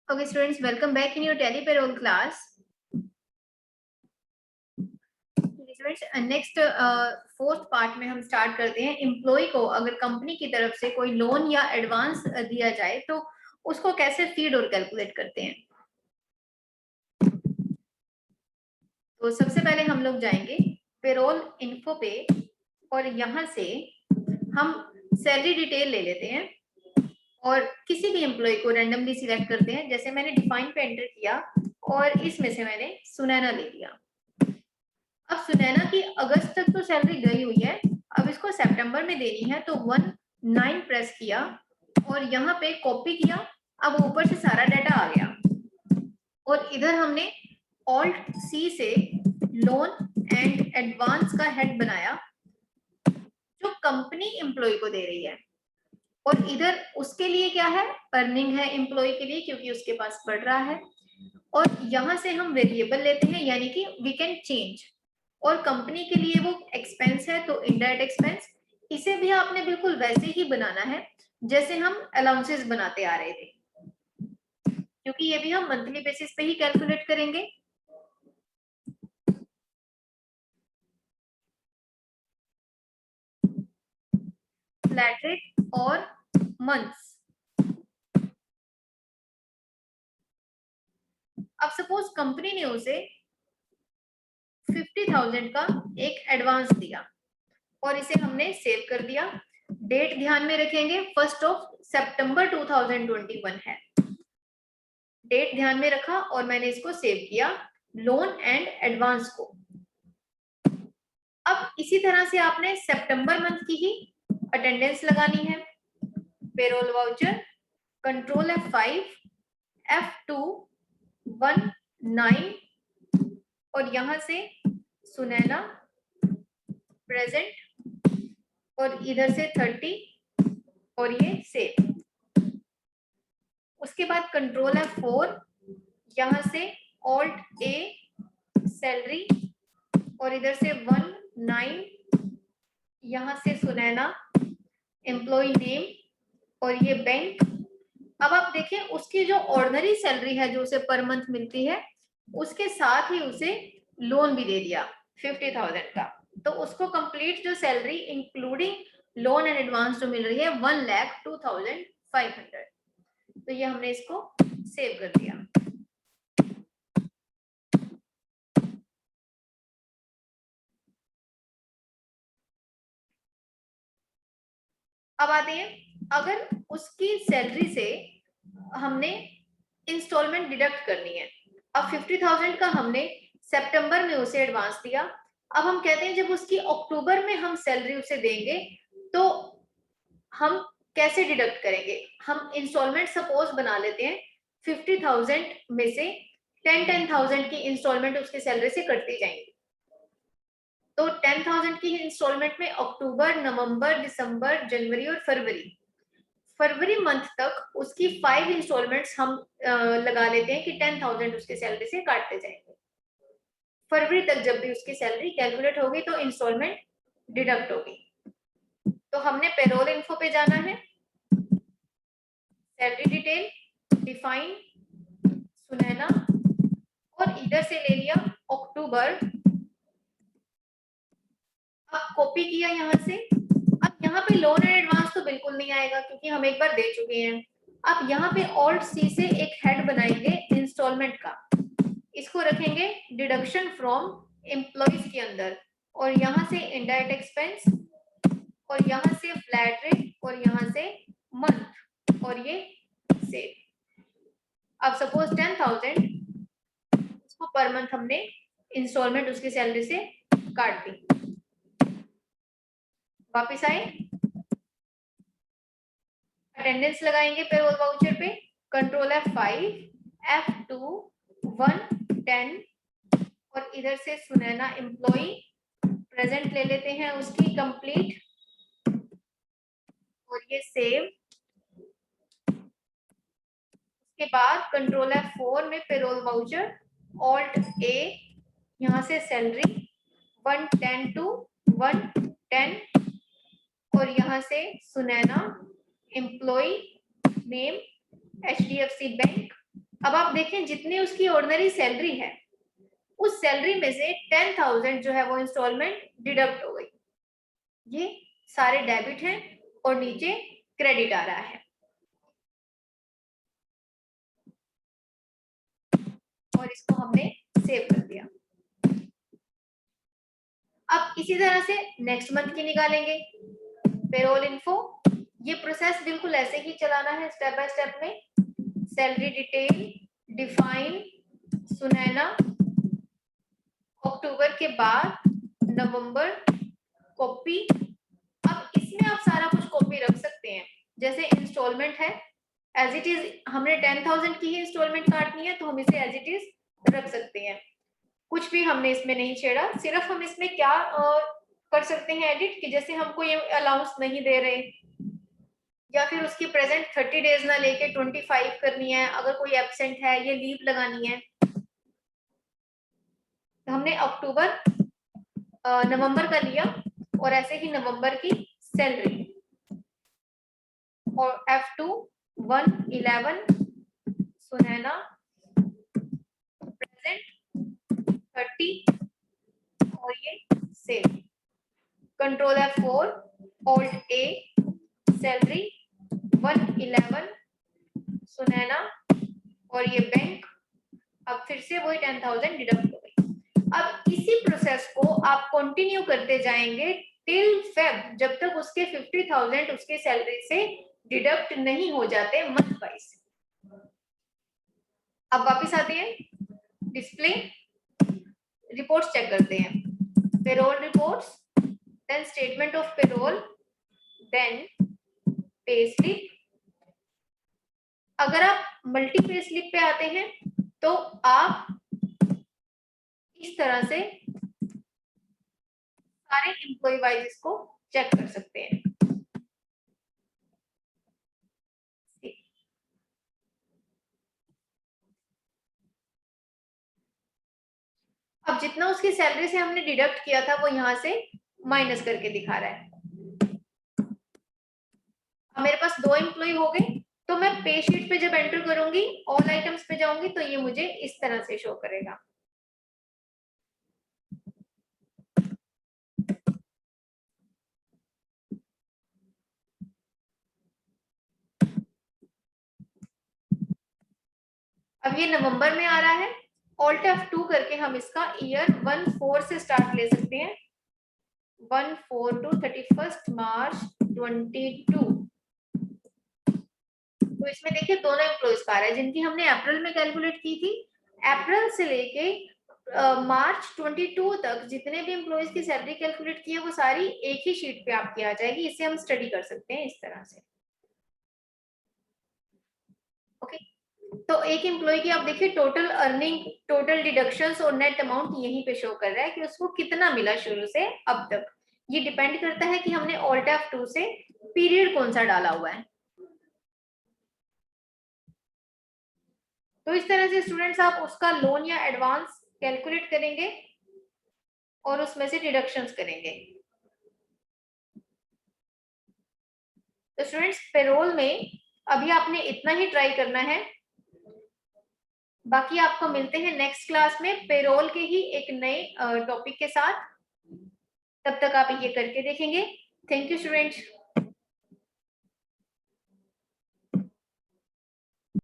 Okay, students, welcome back in your Tally Payroll class. Students, next fourth part में हम start करते हैं। Employ को अगर कंपनी की तरफ से कोई लोन या एडवांस दिया जाए तो उसको कैसे फीड और कैलकुलेट करते हैं। तो सबसे पहले हम लोग जाएंगे पेरोल इन्फो पे और यहाँ से हम सैलरी डिटेल ले लेते हैं और किसी भी एम्प्लॉय को रैंडमली सिलेक्ट करते हैं। जैसे मैंने डिफाइन पे एंटर किया और इसमें से मैंने सुनैना ले लिया। अब सुनैना की अगस्त तक तो सैलरी गई हुई है, अब इसको सितंबर में देनी है तो 19 प्रेस किया और यहाँ पे कॉपी किया। अब ऊपर से सारा डाटा आ गया और इधर हमने ऑल्ट सी से लोन एंड एडवांस का हेड बनाया जो कंपनी एम्प्लॉय को दे रही है और इधर उसके लिए क्या है, अर्निंग है एम्प्लॉय के लिए क्योंकि उसके पास बढ़ रहा है। और यहाँ से हम वेरिएबल लेते हैं यानी कि वी कैन चेंज, और कंपनी के लिए वो एक्सपेंस है तो इनडायरेक्ट एक्सपेंस। इसे भी आपने बिल्कुल वैसे ही बनाना है जैसे हम अलाउंसेस बनाते आ रहे थे, क्योंकि ये भी हम मंथली बेसिस पे ही कैलकुलेट करेंगे। फ्लैट रेट और मंथ्स। अब सपोज कंपनी ने उसे 50,000 का एक एडवांस दिया और इसे हमने सेव कर दिया। डेट ध्यान में रखेंगे 1 सितंबर 2021 है, डेट ध्यान में रखा और मैंने इसको सेव किया लोन एंड एडवांस को। अब इसी तरह से आपने सितंबर मंथ की ही अटेंडेंस लगानी है। Payroll voucher control F5 F2 19 और यहां से सुनैना प्रेजेंट और इधर से 30 और ये सेव। उसके बाद कंट्रोल F4 यहां से ऑल्ट A सैलरी और इधर से 19 यहां से सुनैना एम्प्लॉय नेम और ये बैंक। अब आप देखें उसकी जो ऑर्डिनरी सैलरी है जो उसे पर मंथ मिलती है उसके साथ ही उसे लोन भी दे दिया 50,000 का, तो उसको कंप्लीट जो salary including loan and advance जो मिल रही है 1,02,500। तो ये हमने इसको सेव कर दिया। अब आते हैं अगर उसकी सैलरी से हमने इंस्टॉलमेंट डिडक्ट करनी है। अब 50,000 का हमने सितंबर में उसे एडवांस दिया, अब हम कहते हैं जब उसकी अक्टूबर में हम सैलरी उसे देंगे तो हम कैसे डिडक्ट करेंगे। हम इंस्टॉलमेंट सपोज बना लेते हैं 50,000 में से 10,000 की इंस्टॉलमेंट उसकी सैलरी से कटती जाएंगी। तो 10,000 की इंस्टॉलमेंट में अक्टूबर, नवंबर, दिसंबर, जनवरी और फरवरी मंथ तक उसकी 5 इंस्टॉलमेंट्स हम लगा लेते हैं कि 10,000 उसके सैलरी से काटते जाएंगे। फरवरी तक जब भी उसकी सैलरी कैलकुलेट होगी तो इंस्टॉलमेंट डिडक्ट होगी। तो हमने पेरोल इन्फो पे जाना है, सैलरी डिटेल डिफाइन सुनैना और इधर से ले लिया अक्टूबर। अब कॉपी किया यहाँ से। अब यहाँ पे लोन एंड एडवांस तो बिल्कुल नहीं आएगा क्योंकि हम एक बार दे चुके हैं। अब यहाँ पे ऑल्ट सी से एक हेड बनाएंगे इंस्टॉलमेंट का, इसको रखेंगे डिडक्शन फ्रॉम एम्प्लॉइज के अंदर और यहाँ से इनडायरेक्ट एक्सपेंस और यहाँ से फ्लैट रेट और यहाँ से मंथ और ये सेव। अब सपोज 10,000 इसको पर मंथ हमने इंस्टॉलमेंट उसकी सैलरी से काट दी। वापिस आए, अटेंडेंस लगाएंगे पेरोल वाउचर पे कंट्रोल F5 F2 110 और इधर से सुनैना एम्प्लॉय प्रेजेंट ले लेते हैं उसकी कंप्लीट और ये सेव। उसके बाद कंट्रोल F4 में पेरोल वाउचर ऑल्ट A यहाँ से सैलरी 110 to 110 और यहाँ से Sunaina employ name HDFC bank अब आप देखें जितनी उसकी ऑर्डिनरी सैलरी है उस सैलरी में से 10,000 जो है वो इंस्टॉलमेंट डिडक्ट हो गई। ये सारे डेबिट हैं और नीचे क्रेडिट आ रहा है और इसको हमने सेव कर दिया। अब इसी तरह से नेक्स्ट मंथ की निकालेंगे पेरोल इन्फो। ये प्रोसेस बिल्कुल ऐसे ही चलाना है स्टेप बाय स्टेप में। सैलरी डिटेल, डिफाइन, सुनैना, अक्टूबर के बाद नवंबर, कॉपी। अब इसमें आप सारा कुछ कॉपी रख सकते हैं। जैसे इंस्टॉलमेंट है एज इट इज, हमने 10,000 की ही इंस्टॉलमेंट काटनी है तो हम इसे एज इट इज रख सकते हैं। कुछ भी हमने इसमें नहीं छेड़ा। सिर्फ हम इसमें क्या कर सकते हैं एडिट कि जैसे हमको ये अलाउंस नहीं दे रहे या फिर उसकी प्रेजेंट 30 डेज ना लेके 25 करनी है, अगर कोई एब्सेंट है ये लीव लगानी है। तो हमने अक्टूबर नवंबर का लिया और ऐसे ही नवंबर की सैलरी और F2 111 सुनैना प्रेजेंट 30 और ये save. Control F4 alt A salary 111 Sunaina और ये बैंक। अब फिर से वही 10,000 डिडक्ट हो गई। अब इसी प्रोसेस को आप कंटिन्यू करते जाएंगे टिल फेब, जब तक उसके 50,000 उसके सैलरी से डिडक्ट नहीं हो जाते मंथ वाइज। अब वापस आते हैं डिस्प्ले, रिपोर्ट्स चेक करते हैं। Payroll reports, then statement of payroll, then pay slip. अगर आप मल्टी पे स्लिप पे आते हैं तो आप इस तरह से सारे एम्प्लॉय वाइज इसको चेक कर सकते हैं। अब जितना उसकी सैलरी से हमने डिडक्ट किया था वो यहाँ से माइनस करके दिखा रहा है। अब मेरे पास 2 एम्प्लॉय हो गए तो मैं पे शीट पे जब एंटर करूंगी ऑल आइटम्स पे जाऊंगी तो ये मुझे इस तरह से शो करेगा। अब ये नवंबर में आ रहा है। ऑल्ट F2 करके हम इसका ईयर 14 से स्टार्ट ले सकते हैं, 14 टू 31 मार्च 22। तो इसमें देखिए दोनों एम्प्लॉइज का आ रहा है जिनकी हमने अप्रैल में कैलकुलेट की थी। अप्रैल से लेके मार्च 22 तक जितने भी एम्प्लॉइज की सैलरी कैलकुलेट की है वो सारी एक ही शीट पे आपकी आ जाएगी। इसे हम स्टडी कर सकते हैं इस तरह से। ओके, तो एक एम्प्लॉय की आप देखिए टोटल अर्निंग, टोटल डिडक्शंस और नेट अमाउंट यहीं पे शो कर रहा है कि उसको कितना मिला शुरू से अब तक। ये डिपेंड करता है कि हमने ऑल्ट F2 से पीरियड कौन सा डाला हुआ है। तो इस तरह से स्टूडेंट्स आप उसका लोन या एडवांस कैलकुलेट करेंगे और उसमें से डिडक्शंस करेंगे। तो स्टूडेंट्स पेरोल में अभी आपने इतना ही ट्राई करना है, बाकी आपको मिलते हैं नेक्स्ट क्लास में पेरोल के ही एक नए टॉपिक के साथ। तब तक आप ये करके देखेंगे। Thank you students.